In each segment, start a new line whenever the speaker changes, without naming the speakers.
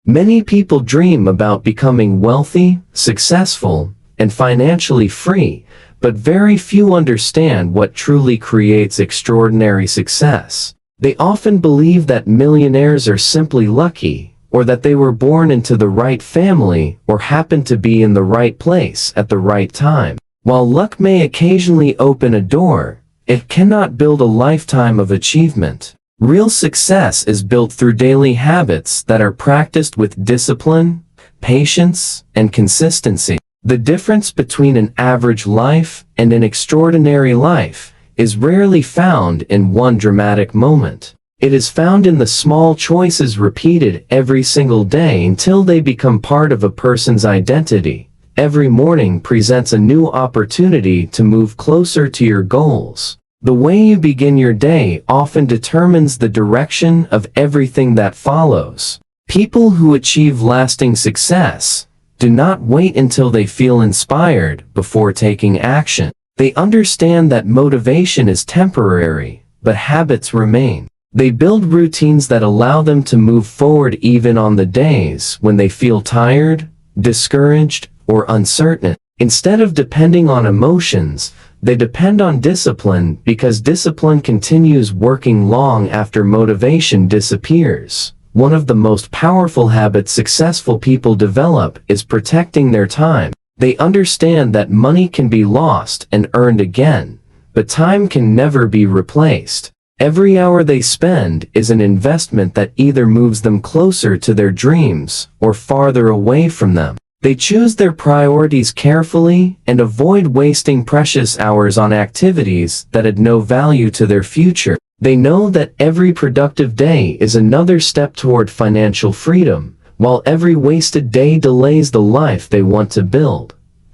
Many people dream about becoming wealthy, successful, and financially free, but very few understand what truly creates extraordinary success. They often believe that millionaires are simply lucky, or that they were born into the right family or happen to be in the right place at the right time. While luck may occasionally open a door, it cannot build a lifetime of achievement. Real success is built through daily habits that are practiced with discipline, patience, and consistency. The difference between an average life and an extraordinary life is rarely found in one dramatic moment. It is found in the small choices repeated every single day until they become part of a person's identity. Every morning presents a new opportunity to move closer to your goals. The way you begin your day often determines the direction of everything that follows. People who achieve lasting success do not wait until they feel inspired before taking action. They understand that motivation is temporary, but habits remain. They build routines that allow them to move forward even on the days when they feel tired, discouraged, or uncertain. Instead of depending on emotions, they depend on discipline because discipline continues working long after motivation disappears. One of the most powerful habits successful people develop is protecting their time. They understand that money can be lost and earned again, but time can never be replaced. Every hour they spend is an investment that either moves them closer to their dreams or farther away from them. They choose their priorities carefully and avoid wasting precious hours on activities that add no value to their future. They know that every productive day is another step toward financial freedom, while every wasted day delays the life they want to build.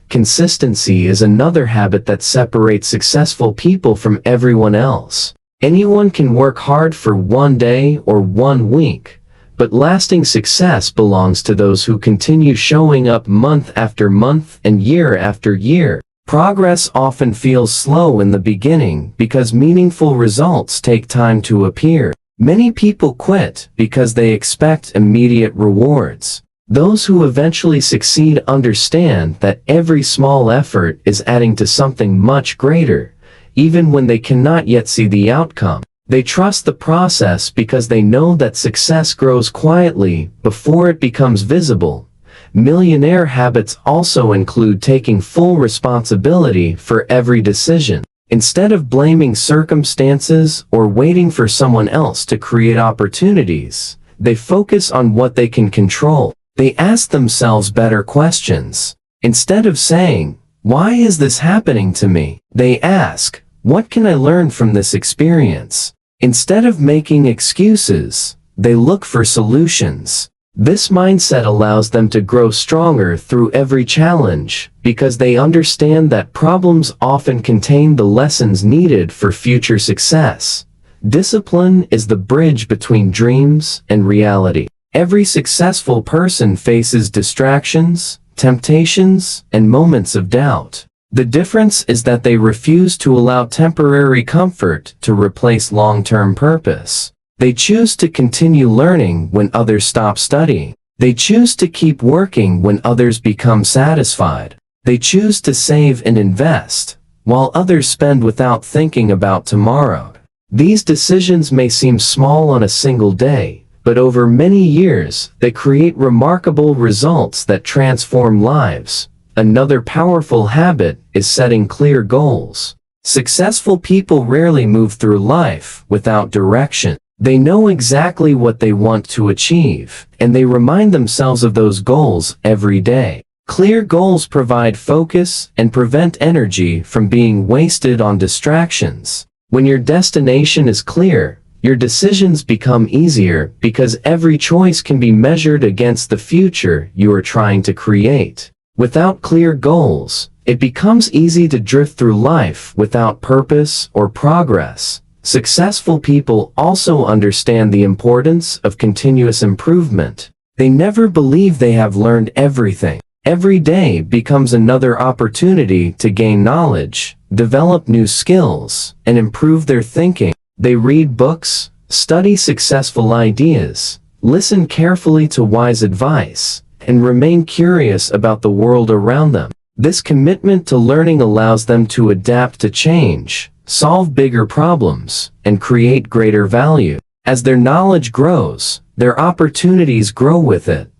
Consistency is another habit that separates successful people from everyone else. Anyone can work hard for one day or one week, but lasting success belongs to those who continue showing up month after month and year after year. Progress often feels slow in the beginning because meaningful results take time to appear. Many people quit because they expect immediate rewards. Those who eventually succeed understand that every small effort is adding to something much greater, even when they cannot yet see the outcome. They trust the process because they know that success grows quietly before it becomes visible. Millionaire habits also include taking full responsibility for every decision. Instead of blaming circumstances or waiting for someone else to create opportunities, they focus on what they can control. They ask themselves better questions. Instead of saying, "Why is this happening to me?" they ask, "What can I learn from this experience?" Instead of making excuses, they look for solutions. This mindset allows them to grow stronger through every challenge because they understand that problems often contain the lessons needed for future success. Discipline is the bridge between dreams and reality. Every successful person faces distractions, temptations, and moments of doubt. The difference is that they refuse to allow temporary comfort to replace long-term purpose. They choose to continue learning when others stop studying. They choose to keep working when others become satisfied. They choose to save and invest, while others spend without thinking about tomorrow. These decisions may seem small on a single day, but over many years, they create remarkable results that transform lives. Another powerful habit is setting clear goals. Successful people rarely move through life without direction. They know exactly what they want to achieve, and they remind themselves of those goals every day. Clear goals provide focus and prevent energy from being wasted on distractions. When your destination is clear, your decisions become easier because every choice can be measured against the future you are trying to create. Without clear goals, it becomes easy to drift through life without purpose or progress. Successful people also understand the importance of continuous improvement. They never believe they have learned everything. Every day becomes another opportunity to gain knowledge, develop new skills, and improve their thinking. They read books, study successful ideas, listen carefully to wise advice, and remain curious about the world around them. This commitment to learning allows them to adapt to change, solve bigger problems, and create greater value. As their knowledge grows, their opportunities grow with it.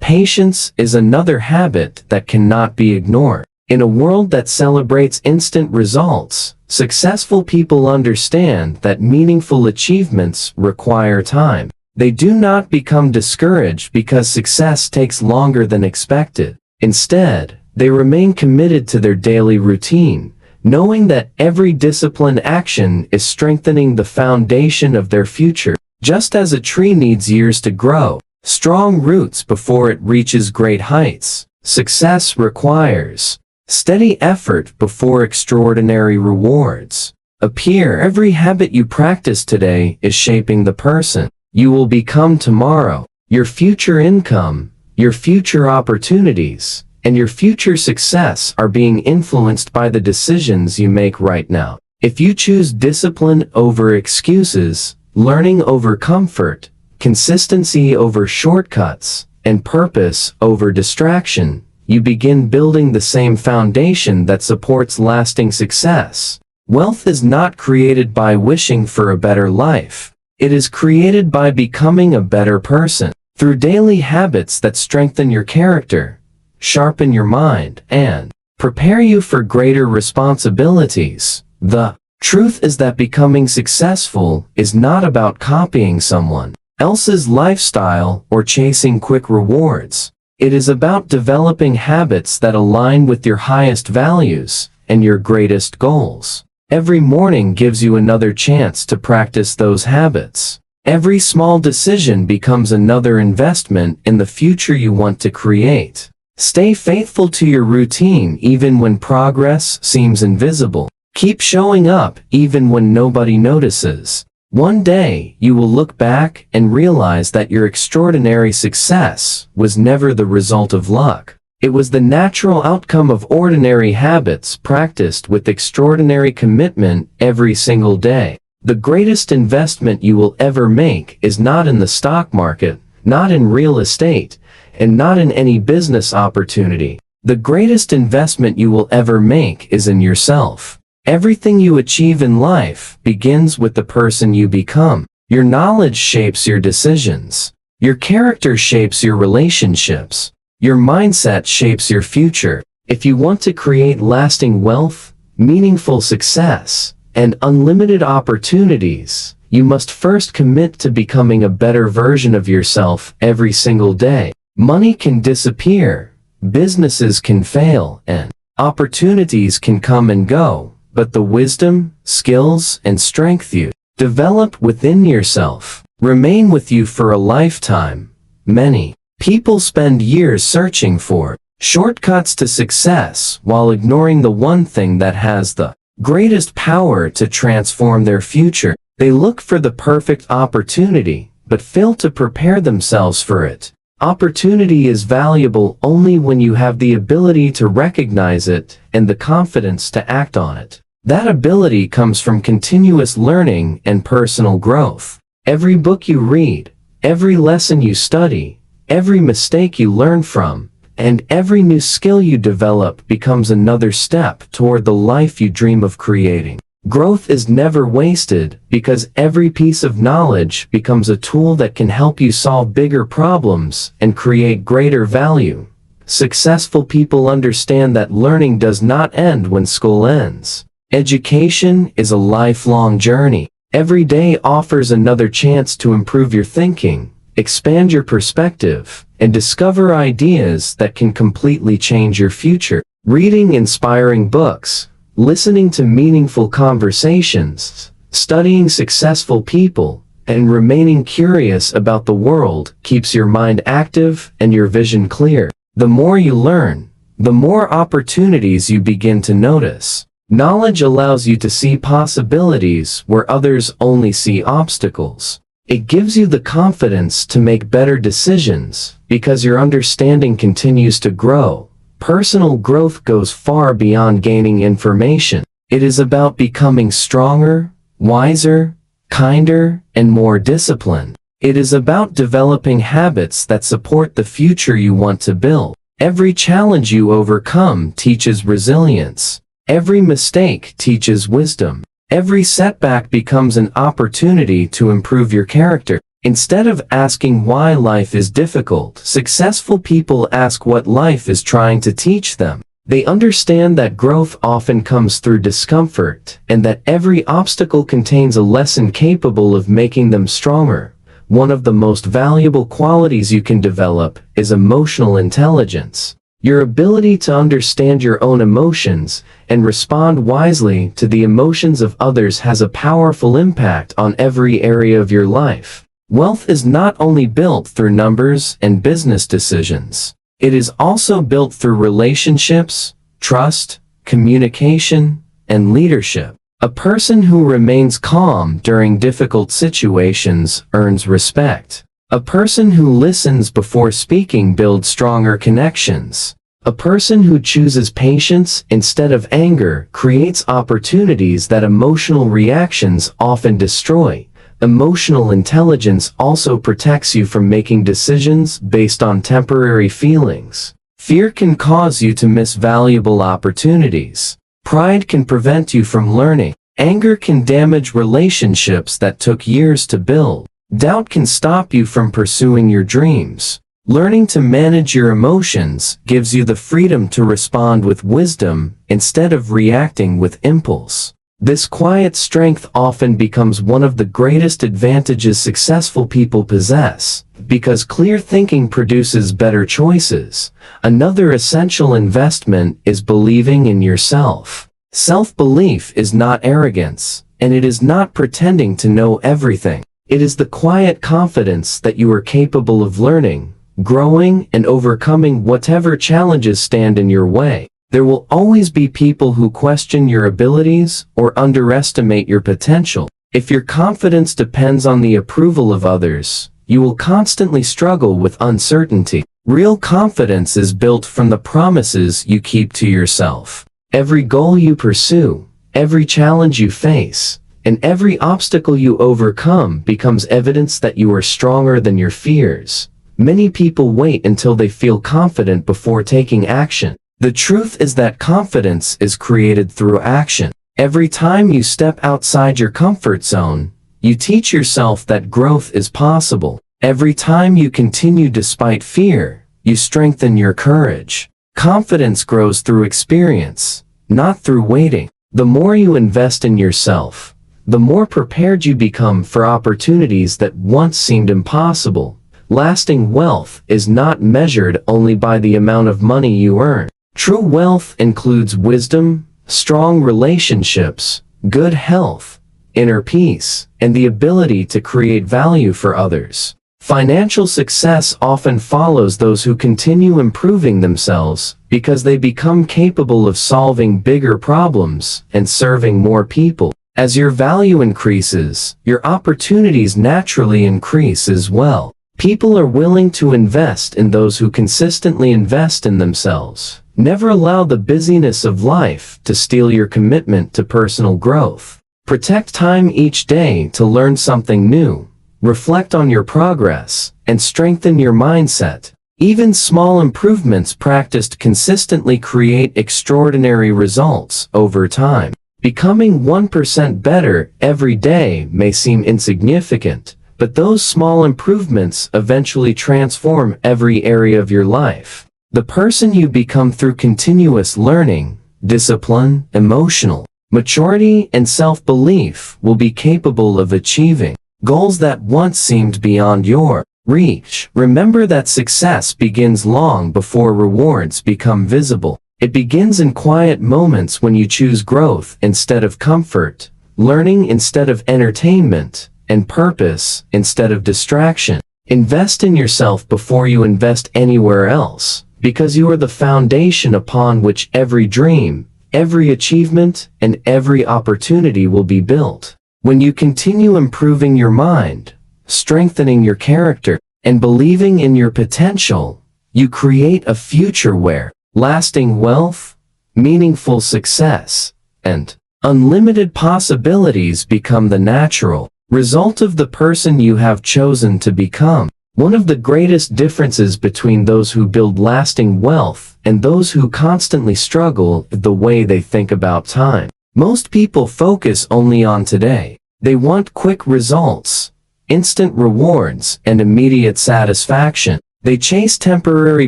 Patience is another habit that cannot be ignored. In a world that celebrates instant results, successful people understand that meaningful achievements require time. They do not become discouraged because success takes longer than expected. Instead, they remain committed to their daily routine, knowing that every disciplined action is strengthening the foundation of their future. Just as a tree needs years to grow strong roots before it reaches great heights, success requires steady effort before extraordinary rewards appear. Every habit you practice today is shaping the person you will become tomorrow. Your future income, your future opportunities, and your future success are being influenced by the decisions you make right now. If you choose discipline over excuses, learning over comfort, consistency over shortcuts, and purpose over distraction, you begin building the same foundation that supports lasting success. Wealth is not created by wishing for a better life. It is created by becoming a better person. Through daily habits that strengthen your character, sharpen your mind, and prepare you for greater responsibilities. The truth is that becoming successful is not about copying someone else's lifestyle or chasing quick rewards. It is about developing habits that align with your highest values and your greatest goals. Every morning gives you another chance to practice those habits. Every small decision becomes another investment in the future you want to create. Stay faithful to your routine even when progress seems invisible. Keep showing up even when nobody notices. One day, you will look back and realize that your extraordinary success was never the result of luck. It was the natural outcome of ordinary habits practiced with extraordinary commitment every single day. The greatest investment you will ever make is not in the stock market, not in real estate, and not in any business opportunity. The greatest investment you will ever make is in yourself. Everything you achieve in life begins with the person you become. Your knowledge shapes your decisions. Your character shapes your relationships. Your mindset shapes your future. If you want to create lasting wealth, meaningful success, and unlimited opportunities, you must first commit to becoming a better version of yourself every single day. Money can disappear, businesses can fail, and opportunities can come and go. But the wisdom, skills, and strength you develop within yourself remain with you for a lifetime. Many people spend years searching for shortcuts to success while ignoring the one thing that has the greatest power to transform their future. They look for the perfect opportunity, but fail to prepare themselves for it. Opportunity is valuable only when you have the ability to recognize it and the confidence to act on it. That ability comes from continuous learning and personal growth. Every book you read, every lesson you study, every mistake you learn from, and every new skill you develop becomes another step toward the life you dream of creating. Growth is never wasted because every piece of knowledge becomes a tool that can help you solve bigger problems and create greater value. Successful people understand that learning does not end when school ends. Education is a lifelong journey. Every day offers another chance to improve your thinking, expand your perspective, and discover ideas that can completely change your future. Reading inspiring books, listening to meaningful conversations, studying successful people, and remaining curious about the world keeps your mind active and your vision clear. The more you learn, the more opportunities you begin to notice. Knowledge allows you to see possibilities where others only see obstacles. It gives you the confidence to make better decisions because your understanding continues to grow. Personal growth goes far beyond gaining information. It is about becoming stronger, wiser, kinder, and more disciplined. It is about developing habits that support the future you want to build. Every challenge you overcome teaches resilience. Every mistake teaches wisdom. Every setback becomes an opportunity to improve your character. Instead of asking why life is difficult, successful people ask what life is trying to teach them. They understand that growth often comes through discomfort, and that every obstacle contains a lesson capable of making them stronger. One of the most valuable qualities you can develop is emotional intelligence. Your ability to understand your own emotions and respond wisely to the emotions of others has a powerful impact on every area of your life. Wealth is not only built through numbers and business decisions. It is also built through relationships, trust, communication, and leadership. A person who remains calm during difficult situations earns respect. A person who listens before speaking builds stronger connections. A person who chooses patience instead of anger creates opportunities that emotional reactions often destroy. Emotional intelligence also protects you from making decisions based on temporary feelings. Fear can cause you to miss valuable opportunities. Pride can prevent you from learning. Anger can damage relationships that took years to build. Doubt can stop you from pursuing your dreams. Learning to manage your emotions gives you the freedom to respond with wisdom instead of reacting with impulse. This quiet strength often becomes one of the greatest advantages successful people possess, because clear thinking produces better choices. Another essential investment is believing in yourself. Self-belief is not arrogance, and it is not pretending to know everything. It is the quiet confidence that you are capable of learning, growing, and overcoming whatever challenges stand in your way. There will always be people who question your abilities or underestimate your potential. If your confidence depends on the approval of others, you will constantly struggle with uncertainty. Real confidence is built from the promises you keep to yourself. Every goal you pursue, every challenge you face, and every obstacle you overcome becomes evidence that you are stronger than your fears. Many people wait until they feel confident before taking action. The truth is that confidence is created through action. Every time you step outside your comfort zone, you teach yourself that growth is possible. Every time you continue despite fear, you strengthen your courage. Confidence grows through experience, not through waiting. The more you invest in yourself, the more prepared you become for opportunities that once seemed impossible. Lasting wealth is not measured only by the amount of money you earn. True wealth includes wisdom, strong relationships, good health, inner peace, and the ability to create value for others. Financial success often follows those who continue improving themselves because they become capable of solving bigger problems and serving more people. As your value increases, your opportunities naturally increase as well. People are willing to invest in those who consistently invest in themselves. Never allow the busyness of life to steal your commitment to personal growth. Protect time each day to learn something new, reflect on your progress, and strengthen your mindset. Even small improvements practiced consistently create extraordinary results over time. Becoming 1% better every day may seem insignificant, but those small improvements eventually transform every area of your life. The person you become through continuous learning, discipline, emotional maturity, and self-belief will be capable of achieving goals that once seemed beyond your reach. Remember that success begins long before rewards become visible. It begins in quiet moments when you choose growth instead of comfort, learning instead of entertainment, and purpose instead of distraction. Invest in yourself before you invest anywhere else, because you are the foundation upon which every dream, every achievement, and every opportunity will be built. When you continue improving your mind, strengthening your character, and believing in your potential, you create a future where lasting wealth, meaningful success, and unlimited possibilities become the natural result of the person you have chosen to become. One of the greatest differences between those who build lasting wealth and those who constantly struggle is the way they think about time. Most people focus only on today. They want quick results, instant rewards, and immediate satisfaction. They chase temporary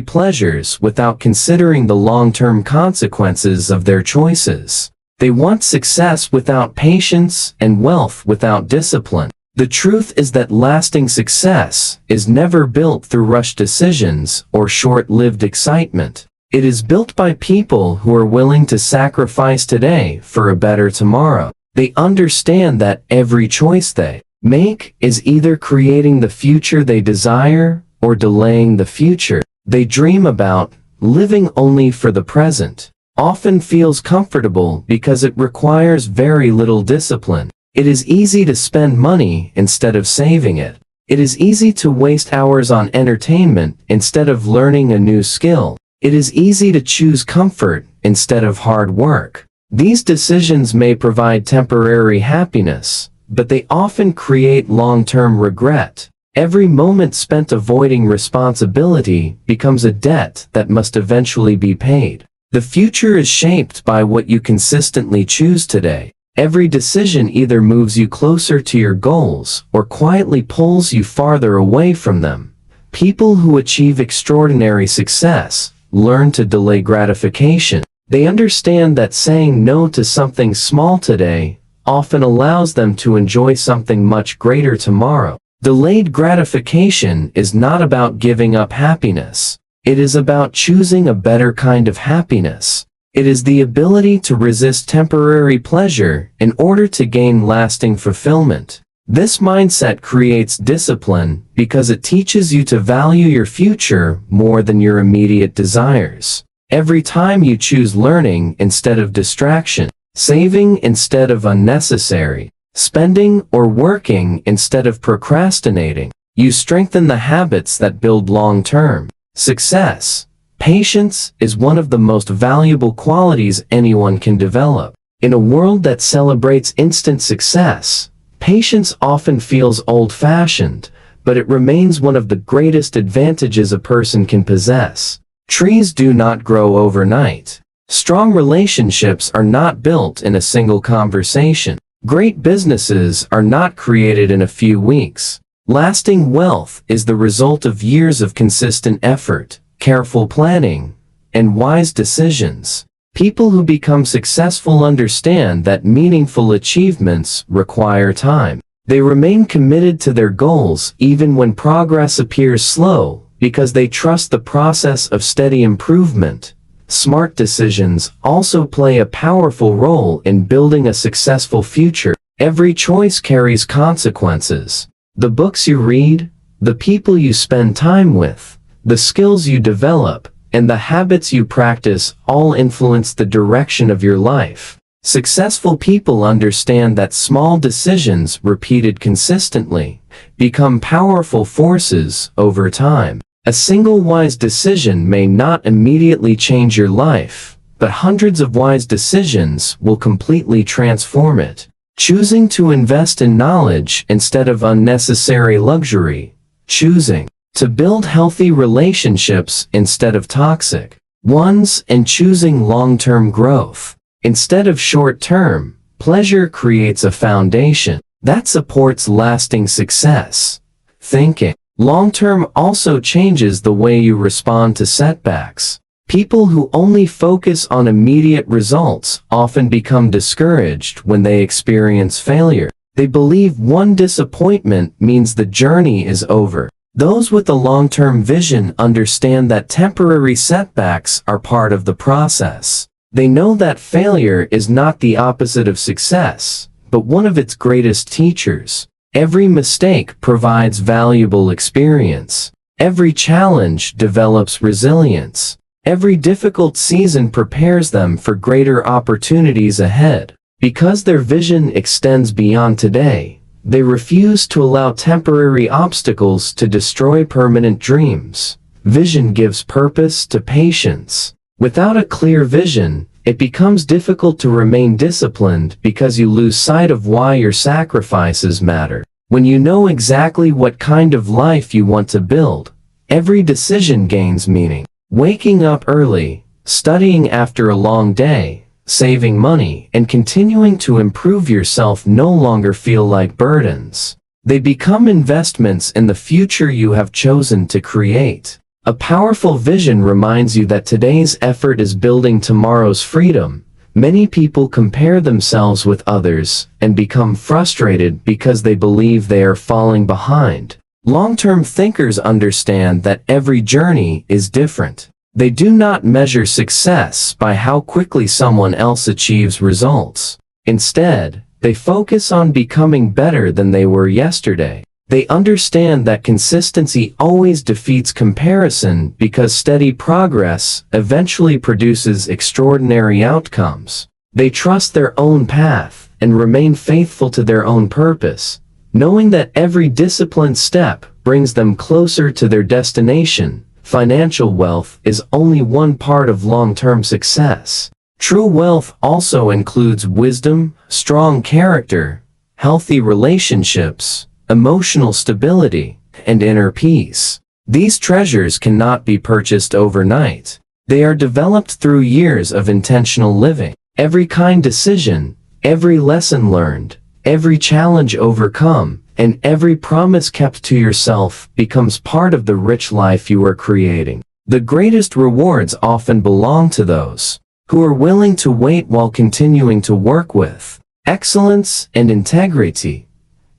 pleasures without considering the long-term consequences of their choices. They want success without patience and wealth without discipline. The truth is that lasting success is never built through rushed decisions or short-lived excitement. It is built by people who are willing to sacrifice today for a better tomorrow. They understand that every choice they make is either creating the future they desire or delaying the future they dream about. Living only for the present often feels comfortable because it requires very little discipline. It is easy to spend money instead of saving it. It is easy to waste hours on entertainment instead of learning a new skill. It is easy to choose comfort instead of hard work. These decisions may provide temporary happiness, but they often create long-term regret. Every moment spent avoiding responsibility becomes a debt that must eventually be paid. The future is shaped by what you consistently choose today. Every decision either moves you closer to your goals or quietly pulls you farther away from them. People who achieve extraordinary success learn to delay gratification. They understand that saying no to something small today often allows them to enjoy something much greater tomorrow. Delayed gratification is not about giving up happiness. It is about choosing a better kind of happiness. It is the ability to resist temporary pleasure in order to gain lasting fulfillment. This mindset creates discipline because it teaches you to value your future more than your immediate desires. Every time you choose learning instead of distraction, saving instead of unnecessary, spending or working instead of procrastinating, you strengthen the habits that build long-term success. Patience is one of the most valuable qualities anyone can develop. In a world that celebrates instant success, patience often feels old-fashioned, but it remains one of the greatest advantages a person can possess. Trees do not grow overnight. Strong relationships are not built in a single conversation. Great businesses are not created in a few weeks. Lasting wealth is the result of years of consistent effort, careful planning, and wise decisions. People who become successful understand that meaningful achievements require time. They remain committed to their goals even when progress appears slow, because they trust the process of steady improvement. Smart decisions also play a powerful role in building a successful future. Every choice carries consequences. The books you read, the people you spend time with, the skills you develop, and the habits you practice all influence the direction of your life. Successful people understand that small decisions repeated consistently become powerful forces over time. A single wise decision may not immediately change your life, but hundreds of wise decisions will completely transform it. Choosing to invest in knowledge instead of unnecessary luxury. Choosing to build healthy relationships instead of toxic ones, and choosing long-term growth instead of short-term pleasure creates a foundation that supports lasting success. Thinking long-term also changes the way you respond to setbacks. People who only focus on immediate results often become discouraged when they experience failure. They believe one disappointment means the journey is over. Those with a long-term vision understand that temporary setbacks are part of the process. They know that failure is not the opposite of success, but one of its greatest teachers. Every mistake provides valuable experience. Every challenge develops resilience. Every difficult season prepares them for greater opportunities ahead. Because their vision extends beyond today, they refuse to allow temporary obstacles to destroy permanent dreams. Vision gives purpose to patience. Without a clear vision, It becomes difficult to remain disciplined because you lose sight of why your sacrifices matter. When you know exactly what kind of life you want to build, every decision gains meaning. Waking up early, studying after a long day, saving money, and continuing to improve yourself no longer feel like burdens. They become investments in the future you have chosen to create. A powerful vision reminds you that today's effort is building tomorrow's freedom. Many people compare themselves with others and become frustrated because they believe they are falling behind. Long-term thinkers understand that every journey is different. They do not measure success by how quickly someone else achieves results. Instead, they focus on becoming better than they were yesterday. They understand that consistency always defeats comparison because steady progress eventually produces extraordinary outcomes. They trust their own path and remain faithful to their own purpose, knowing that every disciplined step brings them closer to their destination. Financial wealth is only one part of long-term success. True wealth also includes wisdom, strong character, healthy relationships, emotional stability, and inner peace. These treasures cannot be purchased overnight. They are developed through years of intentional living. Every kind decision, every lesson learned, every challenge overcome, and every promise kept to yourself becomes part of the rich life you are creating. The greatest rewards often belong to those who are willing to wait while continuing to work with excellence and integrity.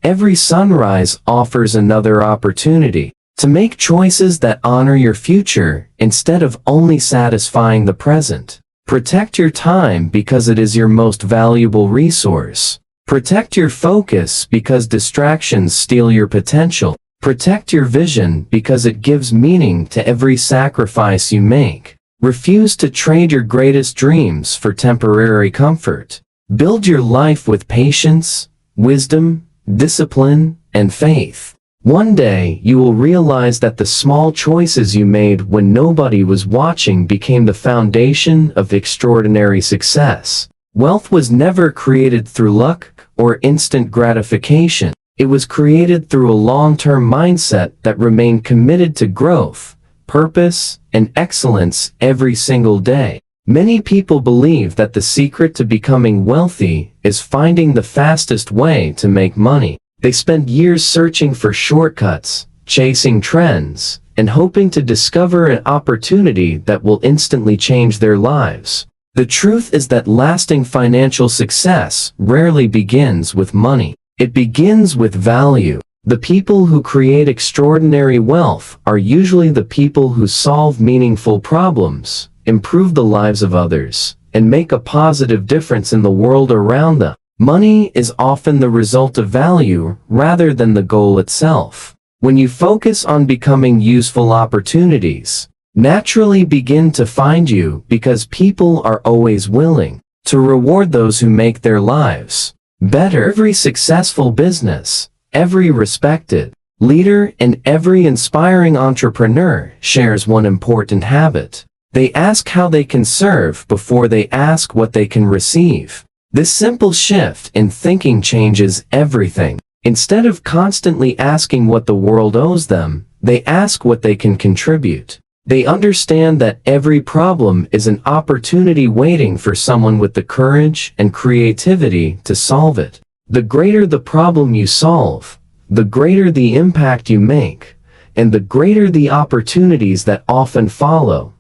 Every sunrise offers another opportunity to make choices that honor your future instead of only satisfying the present. Protect your time because it is your most valuable resource. Protect your focus because distractions steal your potential. Protect your vision because it gives meaning to every sacrifice you make. Refuse to trade your greatest dreams for temporary comfort. Build your life with patience, wisdom, discipline, and faith. One day, you will realize that the small choices you made when nobody was watching became the foundation of extraordinary success. Wealth was never created through luck or instant gratification. It was created through a long-term mindset that remained committed to growth, purpose, and excellence every single day. Many people believe that the secret to becoming wealthy is finding the fastest way to make money. They spend years searching for shortcuts, chasing trends, and hoping to discover an opportunity that will instantly change their lives. The truth is that lasting financial success rarely begins with money. It begins with value. The people who create extraordinary wealth are usually the people who solve meaningful problems, improve the lives of others, and make a positive difference in the world around them. Money is often the result of value rather than the goal itself. When you focus on becoming useful, opportunities naturally begin to find you because people are always willing to reward those who make their lives better. Every successful business, every respected leader, and every inspiring entrepreneur shares one important habit. They ask how they can serve before they ask what they can receive. This simple shift in thinking changes everything. Instead of constantly asking what the world owes them, they ask what they can contribute. They understand that every problem is an opportunity waiting for someone with the courage and creativity to solve it. The greater the problem you solve, the greater the impact you make, and the greater the opportunities that often follow.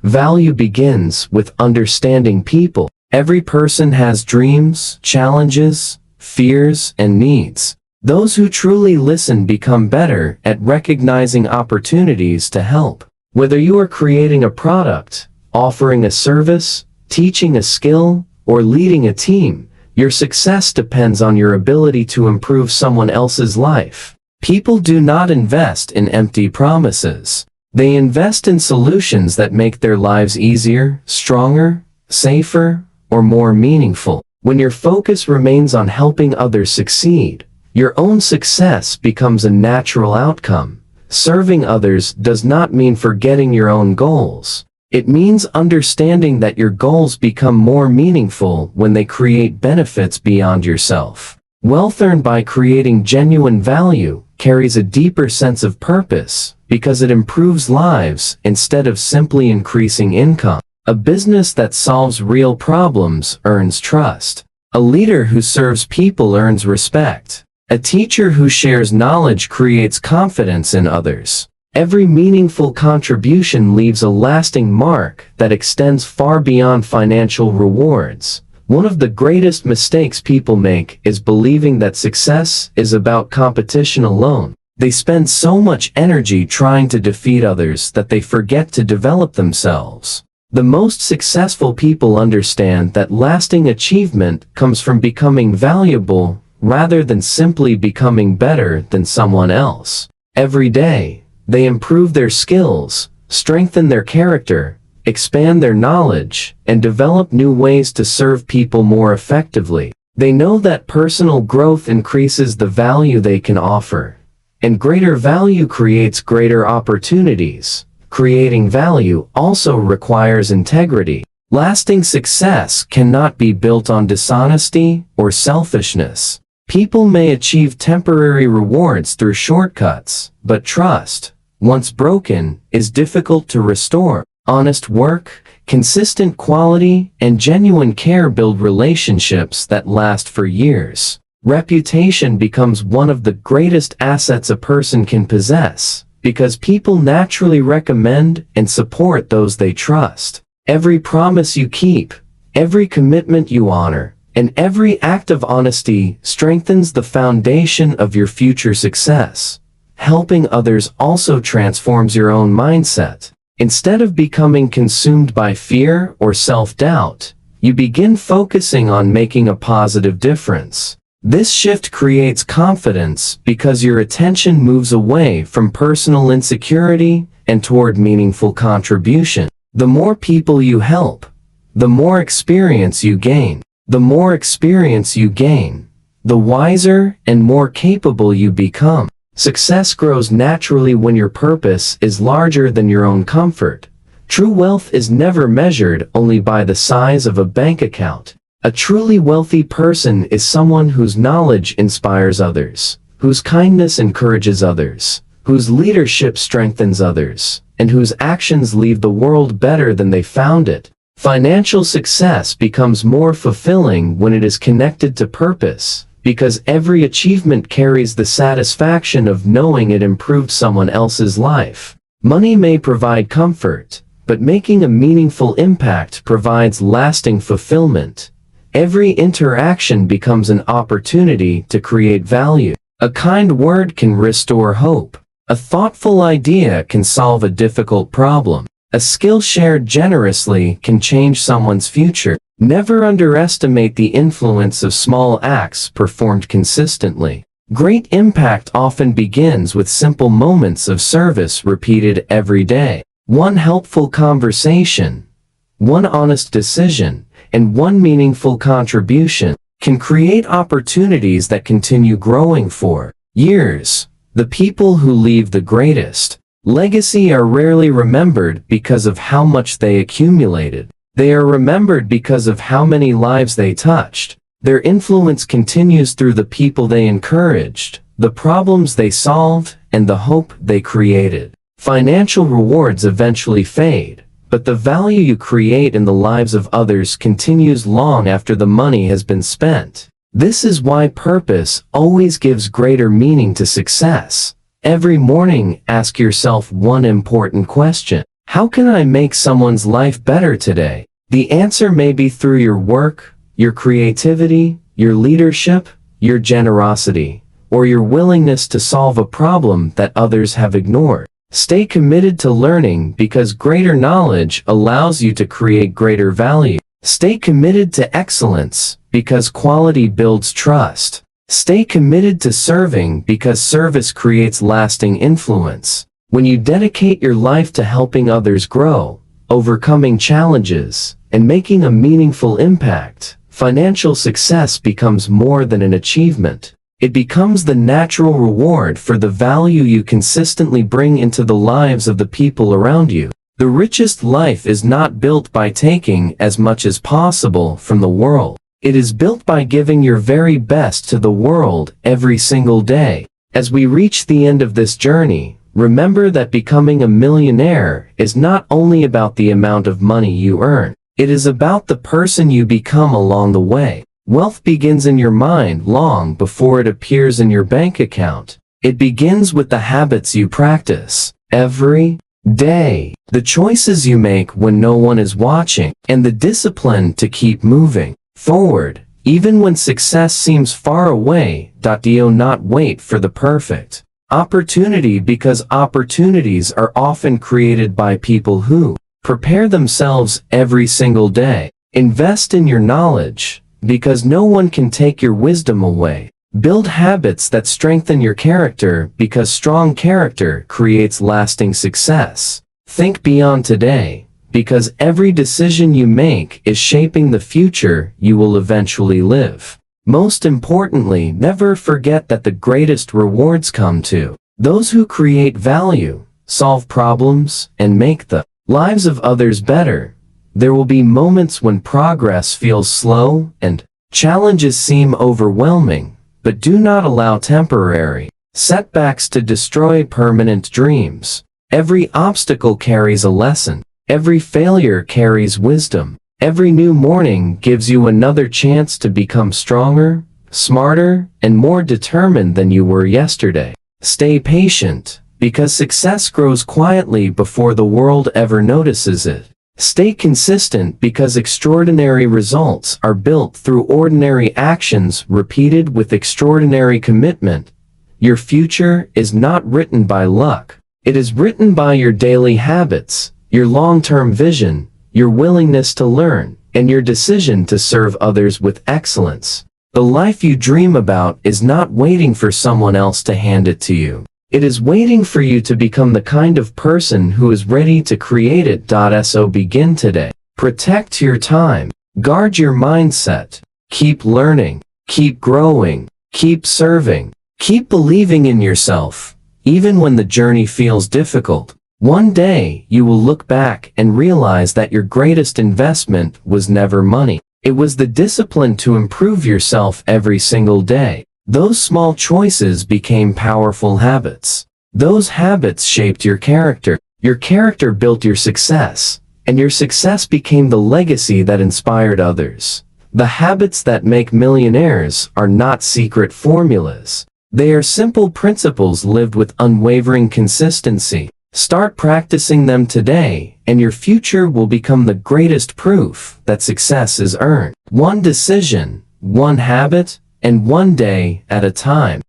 Value begins with understanding people. Every person has dreams, challenges, fears, and needs. Those who truly listen become better at recognizing opportunities to help. Whether you are creating a product, offering a service, teaching a skill, or leading a team, your success depends on your ability to improve someone else's life. People do not invest in empty promises. They invest in solutions that make their lives easier, stronger, safer, or more meaningful. When your focus remains on helping others succeed, your own success becomes a natural outcome. Serving others does not mean forgetting your own goals. It means understanding that your goals become more meaningful when they create benefits beyond yourself. Wealth earned by creating genuine value carries a deeper sense of purpose because it improves lives instead of simply increasing income. A business that solves real problems earns trust. A leader who serves people earns respect. A teacher who shares knowledge creates confidence in others. Every meaningful contribution leaves a lasting mark that extends far beyond financial rewards. One of the greatest mistakes people make is believing that success is about competition alone. They spend so much energy trying to defeat others that they forget to develop themselves. The most successful people understand that lasting achievement comes from becoming valuable rather than simply becoming better than someone else. Every day, they improve their skills, strengthen their character, expand their knowledge, and develop new ways to serve people more effectively. They know that personal growth increases the value they can offer, and greater value creates greater opportunities. Creating value also requires integrity. Lasting success cannot be built on dishonesty or selfishness. People may achieve temporary rewards through shortcuts, but trust, once broken, is difficult to restore. Honest work, consistent quality, and genuine care build relationships that last for years. Reputation becomes one of the greatest assets a person can possess, because people naturally recommend and support those they trust. Every promise you keep, every commitment you honor, and every act of honesty strengthens the foundation of your future success. Helping others also transforms your own mindset. Instead of becoming consumed by fear or self-doubt, you begin focusing on making a positive difference. This shift creates confidence because your attention moves away from personal insecurity and toward meaningful contribution. The more people you help, the more experience you gain. The more experience you gain, the wiser and more capable you become. Success grows naturally when your purpose is larger than your own comfort. True wealth is never measured only by the size of a bank account. A truly wealthy person is someone whose knowledge inspires others, whose kindness encourages others, whose leadership strengthens others, and whose actions leave the world better than they found it. Financial success becomes more fulfilling when it is connected to purpose, because every achievement carries the satisfaction of knowing it improved someone else's life. Money may provide comfort, but making a meaningful impact provides lasting fulfillment. Every interaction becomes an opportunity to create value. A kind word can restore hope. A thoughtful idea can solve a difficult problem. A skill shared generously can change someone's future. Never underestimate the influence of small acts performed consistently. Great impact often begins with simple moments of service repeated every day. One helpful conversation, one honest decision, and one meaningful contribution can create opportunities that continue growing for years. The people who leave the greatest legacy are rarely remembered because of how much they accumulated. They are remembered because of how many lives they touched. Their influence continues through the people they encouraged, the problems they solved, and the hope they created. Financial rewards eventually fade, but the value you create in the lives of others continues long after the money has been spent. This is why purpose always gives greater meaning to success. Every morning, ask yourself one important question. How can I make someone's life better today? The answer may be through your work, your creativity, your leadership, your generosity, or your willingness to solve a problem that others have ignored. Stay committed to learning because greater knowledge allows you to create greater value. Stay committed to excellence because quality builds trust. Stay committed to serving because service creates lasting influence. When you dedicate your life to helping others grow, overcoming challenges, and making a meaningful impact, financial success becomes more than an achievement. It becomes the natural reward for the value you consistently bring into the lives of the people around you. The richest life is not built by taking as much as possible from the world. It is built by giving your very best to the world every single day. As we reach the end of this journey, remember that becoming a millionaire is not only about the amount of money you earn. It is about the person you become along the way. Wealth begins in your mind long before it appears in your bank account. It begins with the habits you practice every day, the choices you make when no one is watching, and the discipline to keep moving forward, even when success seems far away. Do not wait for the perfect opportunity, because opportunities are often created by people who prepare themselves every single day. Invest in your knowledge, because no one can take your wisdom away. Build habits that strengthen your character, because strong character creates lasting success. Think beyond today, because every decision you make is shaping the future you will eventually live. Most importantly, never forget that the greatest rewards come to those who create value, solve problems, and make the lives of others better. There will be moments when progress feels slow and challenges seem overwhelming, but do not allow temporary setbacks to destroy permanent dreams. Every obstacle carries a lesson. Every failure carries wisdom. Every new morning gives you another chance to become stronger, smarter, and more determined than you were yesterday. Stay patient, because success grows quietly before the world ever notices it. Stay consistent, because extraordinary results are built through ordinary actions repeated with extraordinary commitment. Your future is not written by luck. It is written by your daily habits, your long-term vision, your willingness to learn, and your decision to serve others with excellence. The life you dream about is not waiting for someone else to hand it to you. It is waiting for you to become the kind of person who is ready to create it. So begin today. Protect your time. Guard your mindset. Keep learning. Keep growing. Keep serving. Keep believing in yourself, even when the journey feels difficult. One day, you will look back and realize that your greatest investment was never money. It was the discipline to improve yourself every single day. Those small choices became powerful habits. Those habits shaped your character. Your character built your success, and your success became the legacy that inspired others. The habits that make millionaires are not secret formulas. They are simple principles lived with unwavering consistency. Start practicing them today, and your future will become the greatest proof that success is earned. One decision, one habit, and one day at a time.